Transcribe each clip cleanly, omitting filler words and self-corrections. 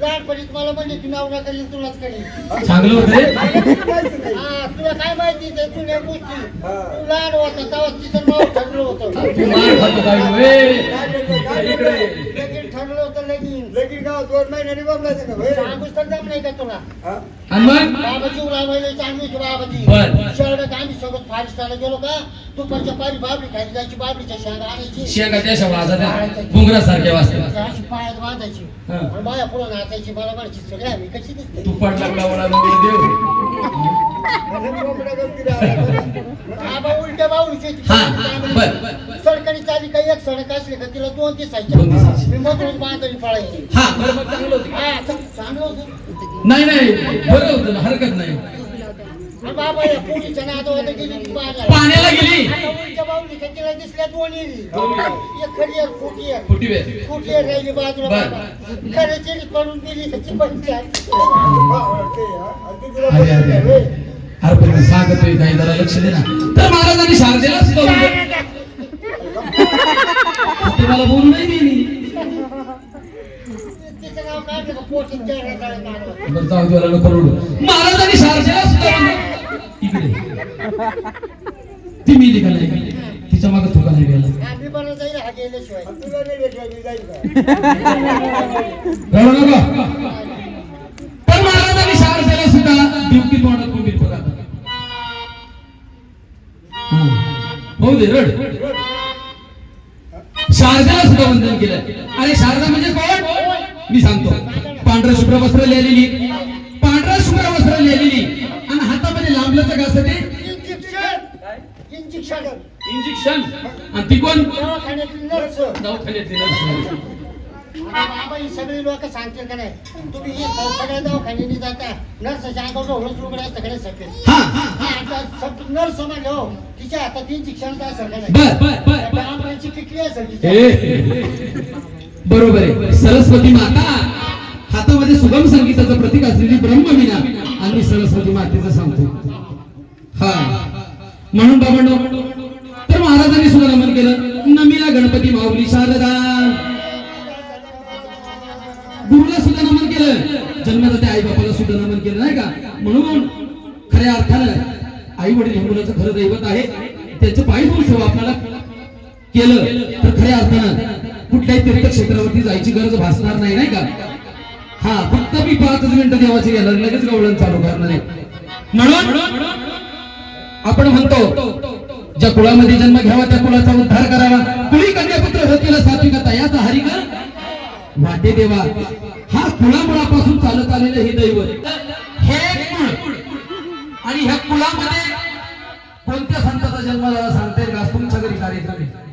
लहानपणीच मला म्हणजे तू नाव ना करेल तुलाच करेल. चांगलं होतं रे. हा तुला काय माहिती ते जुन्या गोष्टी. तू लहान होता तेव्हा तिचं नाव ठरलं होतं. लगीन ठरलं होतं लगीन. लगीन गावात 2 महिन्याने बघायचं का भाई? सांगूच तर जम नाही का तुला. आणि मग बाबाजी उलावायला चांगली बाबाजी. बर. शहरात आम्ही सगळं फारिस्टाला गेलो का दुपारच्या पारी बाबरी खायला जायची बाबरीच्या शेंगा आणायची. शेंगा त्या वाजत घुंगरासारख्या वाजतात. अशी पायात बांधायची आणि बाया पुढे नाचायची. मला म्हणायची सगळे आम्ही कशी दिसते. तू पडला मला देव बाबा उलट्या बावळीची सडकणी चाली काही एक सडक असली का तिला 2 दिसायचे. मी मधून बांधणी पळायची. चांगलं होतं. चांगलं होतं. नाही नाही बरं होतं ना, हरकत नाही. बाबा या पोलीच्या नादावर गेली पाण्याला गेली. उलट्या बावळीच्या तिला दिसल्या 2 एक खरी एक खोटी एक. फुटी राहिली बाजूला. बाबा खऱ्याची पडून गेली ह्याची पंचायत. अरे पण मी सांगतोय काही जरा लक्ष दे ना. तर महाराजांनी शारदेला तुम्हाला बोलू नाही दिली. तिचं नाव काय का पोटी बरं जाऊ दे मला नको रडू. महाराजांनी शारदेला सुद्धा इकडे ती मिली का नाही तिच्या मागे तुका नाही गेला. आम्ही बरं जाईल हा गेल्याशिवाय. तुला नाही भेटलं मी जाईल का? रडू नका. तर महाराजांनी शारदेला सुद्धा दिवकी तोंडात कुंभीर पडतात. हो दे रड. शारदेला सुद्धा वंदन केलं. अरे शारदा म्हणजे कोण मी सांगतो. पांढरा शुभ्र वस्त्र लिहिलेली आणि हातामध्ये लांबलंच का असं ते इंजेक्शन. आणि ती कोण दवाखान्यातली नर्स. दवाखान्यातली बाबा ही सगळी लोक सांगतील का नाही तुम्ही सगळ्या दवाखान्याने जाता नर्सच्या अंगावर एवढंच रुग्ण असतं का नाही सगळे. नर्स म्हणलं हो तिच्या हातात इंजेक्शन असेल का नाही. आंबराची किकली असेल तिच्या. बरोबर आहे. सरस्वती माता हातामध्ये सुगम संगीताचं प्रतीक असलेली ब्रह्मवीणा आणि सरस्वती मातेचं सांगतो. हा म्हणून बाबांनो तर महाराजांनी सुद्धा नमन केलं. नमीला गणपती माऊली शारदा. गुरुला सुद्धा नमन केलं. जन्मदात्या आई बापाला सुद्धा नमन केलं नाही का. म्हणून खऱ्या अर्थानं आई वडील हे मुलाचं खरं दैवत आहे. त्यांचं पायी दोन सेवा आपल्याला केलं तर खऱ्या अर्थानं कुठल्याही तीर्थक्षेत्रावरती जायची गरज भासणार नाही नाही का. हा फक्त मी 5 मिनिटं देवाची घेणार लगेच गवळण चालू करणार आहे. म्हणून आपण म्हणतो ज्या कुळामध्ये जन्म घ्यावा त्या कुळाचा उद्धार करावा. कुळी कन्यापुत्र होतील सात्विकता याचा हरिकर वाटे देवा. हा कुळामुळापासून चालत आलेलं हे दैवत हे कुळ. आणि ह्या कुळामध्ये कोणत्या संताचा जन्म झाला सांगता येईल का. तुमच्या घरी कार्यक्रम आहे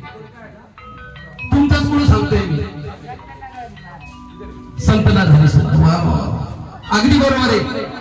तुमचाच कुळ सांगतोय मी. संतना झाली संत. अगदी बरोबर आहे.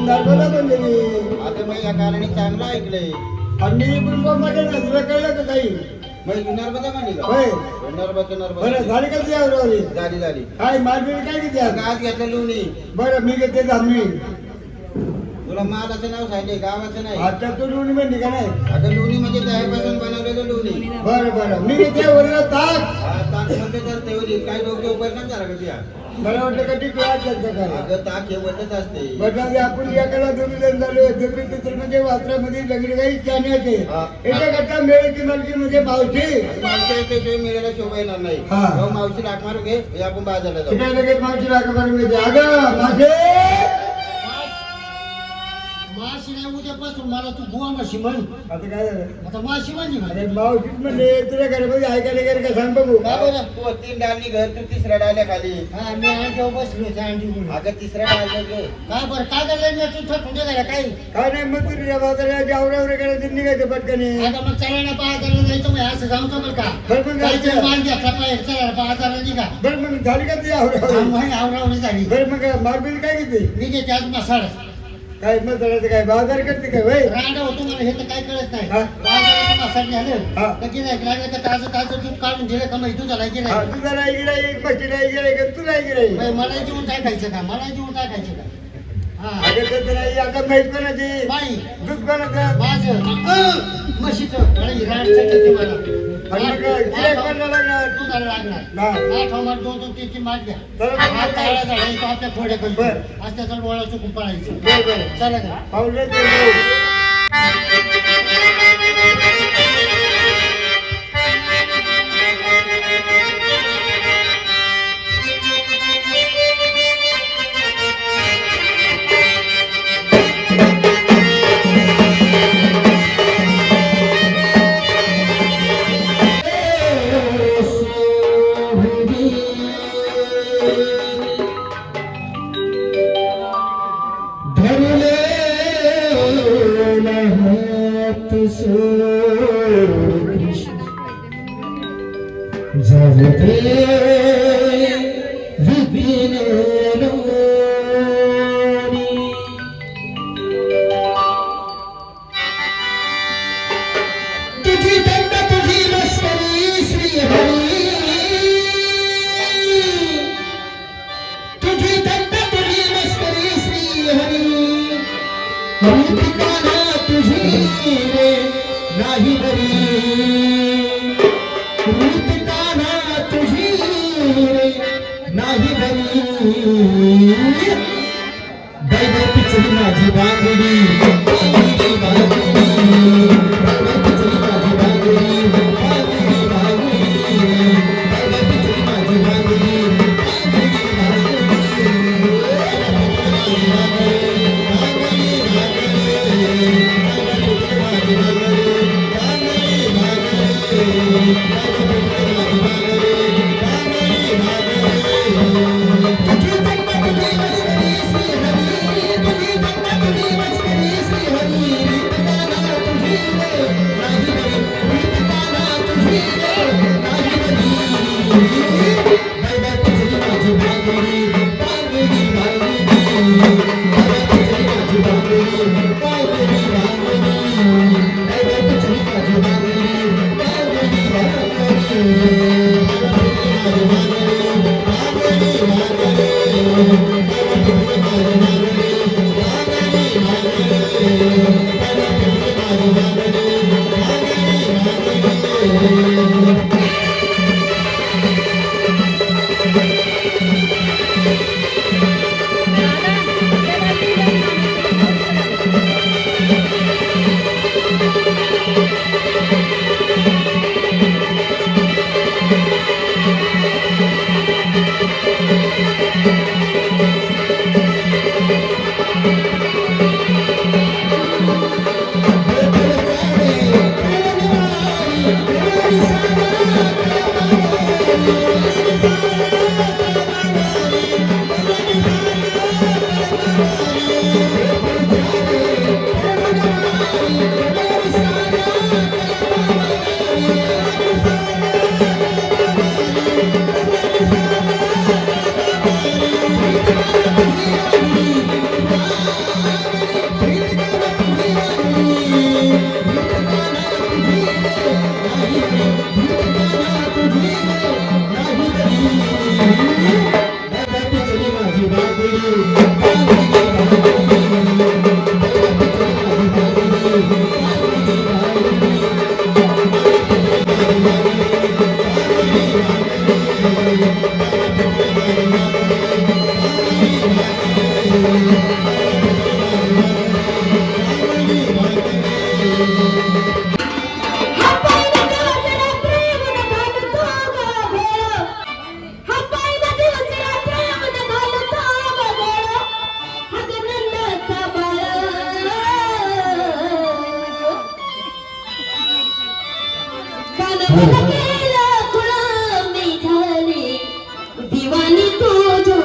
नर्मदा बनलेली आता मग या कारणे चांगलं ऐकलंय. आणि मध्ये नसलं कळलं का काही. मग नर्मदा म्हणली का. होय नर्मदा बरं झाली का ती आवडली. झाली काय मारबीर काय किती आज घेतलं लोणी. बरं मी घेते धामी. तुला मालाचं नाव सांगितले गावाचं नाही. आता तू लोणी म्हणली का नाही. आता लोणी म्हणजे दह्यापासून बनवलेलं लोणी. बरं मी घेते वरला ताक. ताक म्हणते तर तेवढी काय डोके परिणाम झाला का तुझ्या. मला वाटलं का ती क्लास जास्त काय अगं ताक हे वटच असते. बदलावी आपण एकाला दोन्ही जण झालो दुसरी तिसरी म्हणजे वासरामध्ये लग्न काही जाण्याचे हा. याच्याकरता मेळची मालकी म्हणजे मावशी मावशी येते ते मिळायला शोभा येणार नाही. हा. तेव्हा मावशी लाट मारू घे हे आपण बाजारला जाऊ. तिकडे लगेच मावशी राखा करून घेते अगं माझे माशी नाही उद्यापासून मला तू बुवा माशी म्हण. आता काय झालं आता माशी म्हणजे म्हण. अरे मावशीच म्हणले तुझ्या घरामध्ये ऐकायला गेलं का सांग बघू काय बरं? तू 3 डाली घर तू तिसऱ्या डाल्या खाली. हा मी आणतो बसलो होते अंडी म्हणून. अगं तिसऱ्या डाल्या घे. काय बरं काय करलं मी तू थकून गेला काही काय नाही मग तुझ्या बाजारात आवरावरे करायचं निघायचं पटकने आता मग चला ना बाजारला जायचं मग असं जाऊ का बरं का बरं मग काहीतरी जायचं. माल घ्या बाहेर चला बाजारला निघा. बरं मग झाली का तुझी आवरावरी आवरावणी झाली. बरं मग मारबिल काय घेते मी घेते आज मसाला काय मसाल्याचं काय बाजार करते काय वय रांडा होतो मला हे तर काय कळत नाही. हा. बाजारात मसाला हा. झालं का गिरायक लागलं का ताजं दूध काढून दिलं का मग तुझा हा, गिरायक तुझा नाही गिराईक पट्टी नाही गिराईक तू नाही गिराईक मला जेवण टाकायचं का मला जेवण टाकायचं का हा अगं तसं नाही आता माहित कोणाची बाई दूध कोणाचं माझं म्हशीचं मला ही रान चटते मला आणि मग गिराईक कोणाला लागणार दुधाला लागणार हा. आठ माठ 2-2-3 माठ घ्या चला मग हात काय? काळा झाला इथं आपल्या थोड्या कमी बरं. आज त्याचा डोळा चुकून पडायचं बरं बरं चला का पावलं ते जाऊ. तुझी दंड तुझी मस्करी श्री हरी तुझी दंड तुझी मस्करी श्री हरी रूपिकाना तुझी रे नाही बरी रूपिकाना तुझी रे नाही बरी दैव पिचली माझी बांगडी बांगडी बांगडी Thank you. केलं गुलाम मी झाले दिवानी तुझो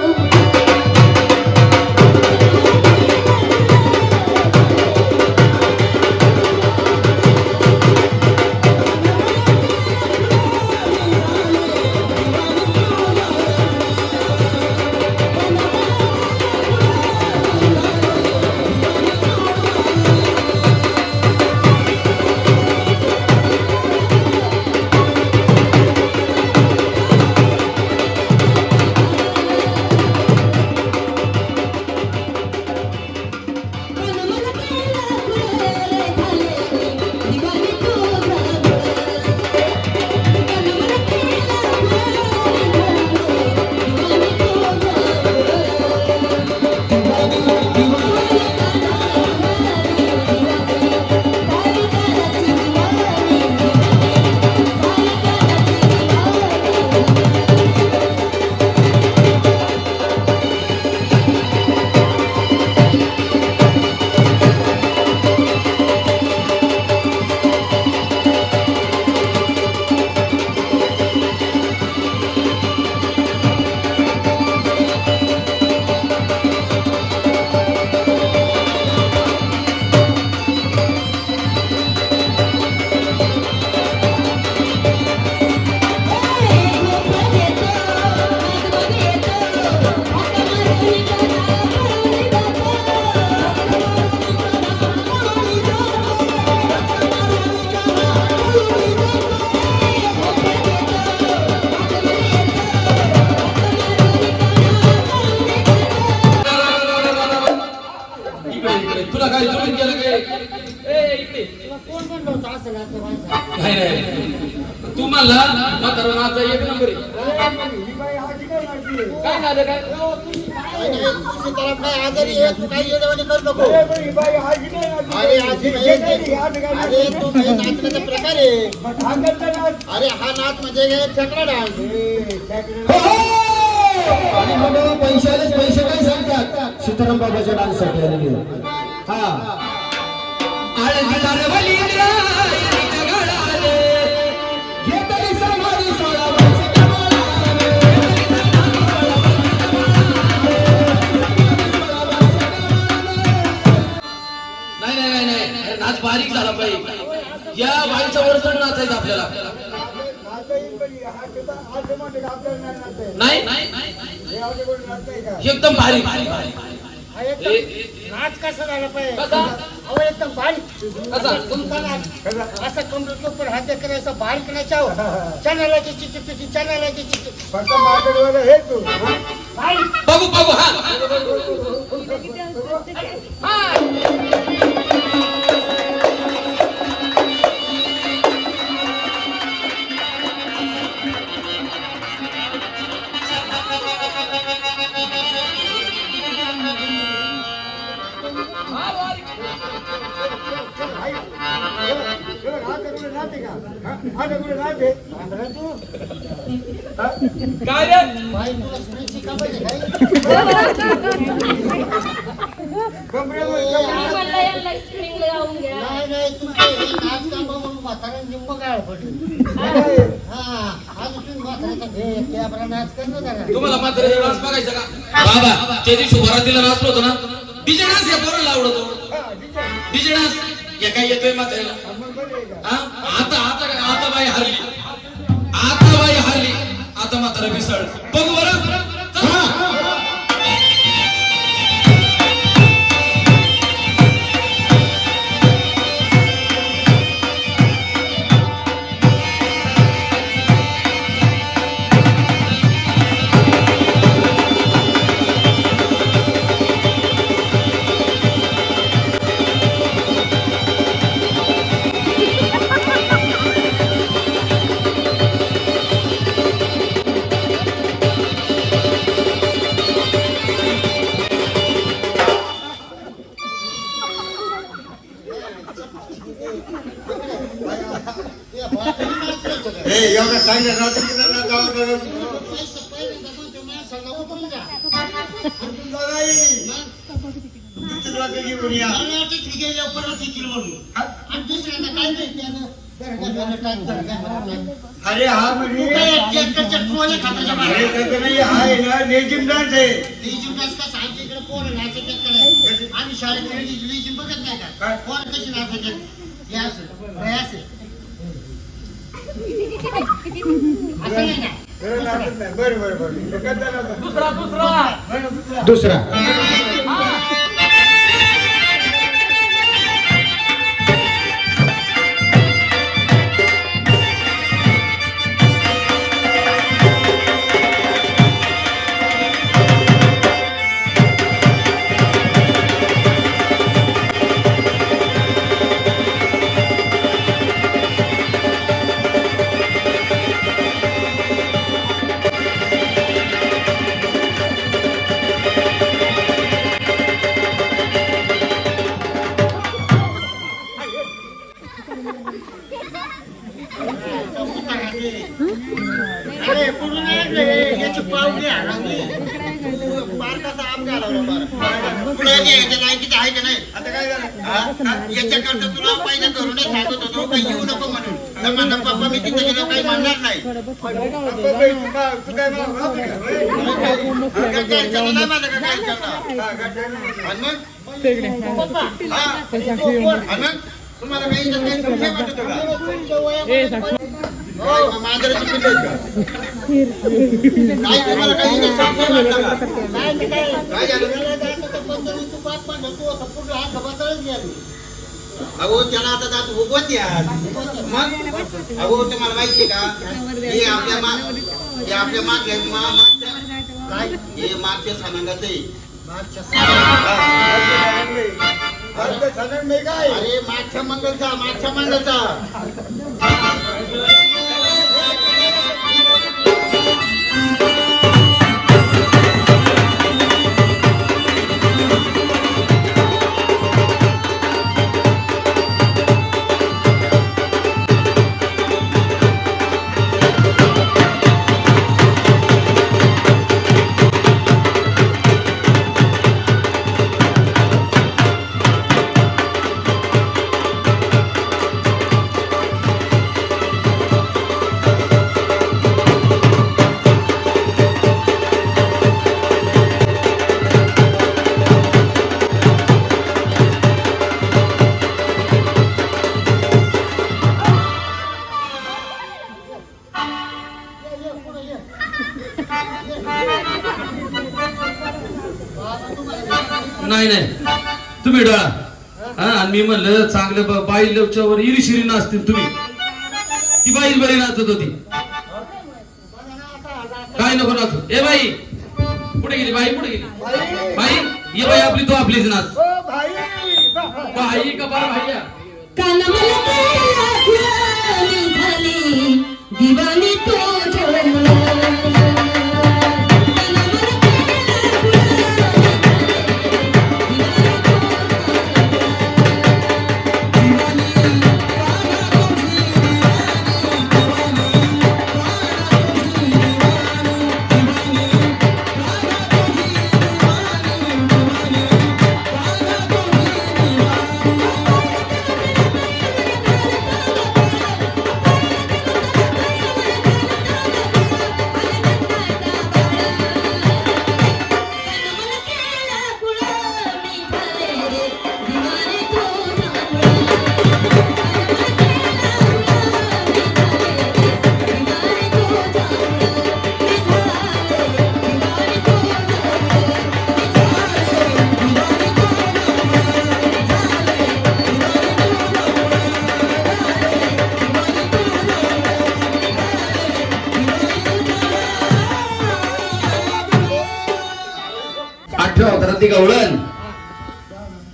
तुला काय चुकून केलं काय इकडे कोण म्हणलं होतं असं नाचलं व्हायचं? नाही तू म्हणला म्हातारा नाचा एक नंबर आहे. ही बाई आजी काय मारतीये? काय झालं काय तुझी तरफ नाही आजारी आहे, तू काही येडेवाणी करू नको. अरे बाई, ही बाई आजी काय मारतीये? अरे आजी हे नाही, हा काय अरे तू काही नाचण्याचा प्रकार आहे. मग हा करता नाच. अरे हा नाच म्हणजे छकडा डान्स. आणि मग पैशालेच पैसे काय सांगतात सीताराम बाबाच्या डान्स साठी आलेले हा आळंदीला रवली इंद्रायणीच्या गळाले, घेतली समाधी सोळा वर्ष नाही अरे नाच बारीक झाला पाहिजे. या बाईच्या वर चढून नाचायचं आपल्याला. नाचता येईल पण हा सुद्धा आज म्हणते का आपल्याला नाही नाचता येत. नाही हे आवडे कोणी नाचता येईल का? एकदम बारीक. हा एकदम नाच कसा झाला पाहिजे? कसा? अहो एकदम बारीक. कसा? तुमचा नाच असा कमरेत पण हात करायचा बारीक नाचावं. चणालाची चिची चणालाची चिची फक्त मार्केटवाला हे तू हा? बारीक. बघू हा काय रे बाई तुला स्त्रीची का पाहिजे काय? नाही तुमचे हे नाच काम बघून म्हातारा निंब गाळ पडली. हा आज तुम्ही म्हाताऱ्याचा भेट कॅबरा नाच कर ना जरा. तुम्हाला मात्र हे डान्स बघायचा का बाबा? त्या दिवशी वरातीला नाचलो होतो ना, डीजे डान्स या पोराला आवडतो. डीजे डान्स या काय येतोय म्हाताऱ्याला. हा? आता बाई हरली. आता म्हातारा विसळ. बघू बरं. एवढा चांगला राहतो की नाही गावाकडे? आणि दुसऱ्यांदा काय नाही त्यानं अरे हा म्हणजे अरे तसं नाही, हा आहे ना लेझिम डान्स आहे. आम्ही शाळेत लेझिम बघत नाही का काय? पोरं कशी नाचायचे हे असं हे असं. असं नाही ना. खरं नाचत नाही. बरं बरं बरं कसं नाचत? दुसरा अरे पूर्ण नाही याची पावली हरवली. पार्काचा आम घालवला बरं. पुढे याच्या लायकीचं आहे का नाही? आता काय झालं? हा? याच्याकरता तुला पहिला करूनच सांगत होतो काही येऊ नको म्हणून. तर म्हणलं पप्पा मी तिथे गेलो काही म्हणणार नाही. तू काय मागं का? काय चाललं नाही माझं का काय चाललं? हा, गाठ्यानं. आणि मग? हा? आणि मग? तुम्हाला काही इज्जत नाही करून नाही वाटत का? होय, मग मांजराची पिल्लं आहेत का? काय तुम्हाला काही इज्जत नाही वाटत का? काय झालं? अहो त्याला आता दात उगवत या मग अहो तुम्हाला माहितीये का हे आपल्या मागच्या हे मागच्या सणांगाच आहे. भारतात सण नाही काय? अरे मागच्या मंगलचा नाही नाही तुम्ही डोळा हा आणि मी म्हणलं चांगलं बाई लवच्यावर इरिशिरी नाचतील तुम्ही. ती बाई बरी नाचत होती. काय नको नाचू. ए बाई कुठे गेली बाई? कुठे गेली बाई? ये बाई आपली तो आपलीच नाच. ओ भाई बाई का बा भाईया? कान मला केला मी झाली दिवानी तुझ्यामुळं. अवतारातली गवळण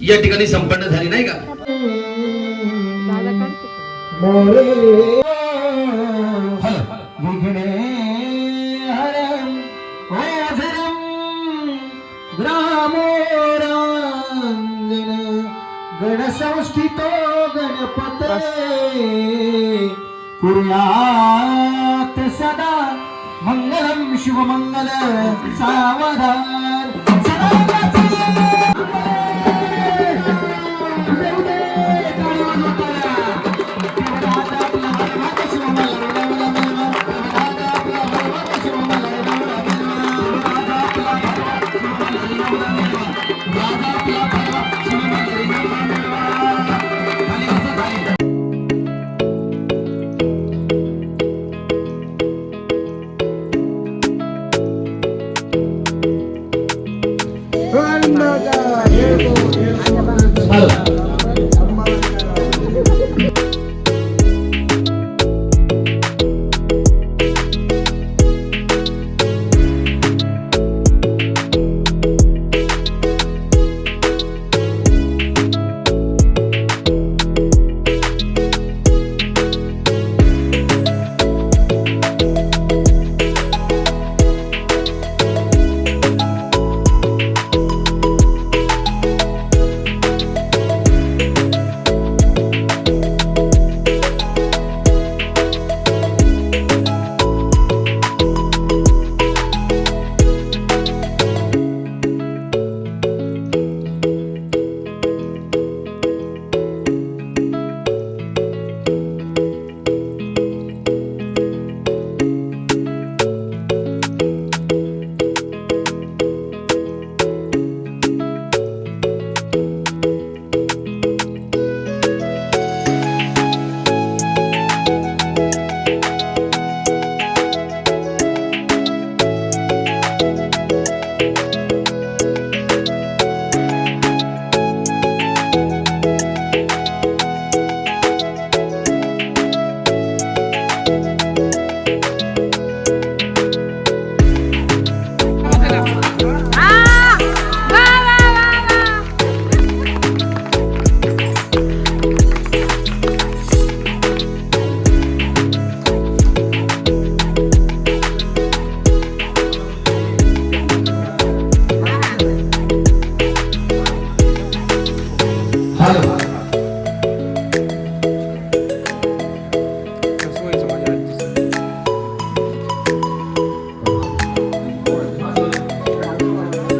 या ठिकाणी संपन्न झाली नाही का? गणसंस्थितो गणपते कुर्यात सदा मंगलम शुभमंगल सावधान सदा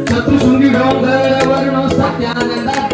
शत्रुशृंगी डोंगरावर सत्यानंदा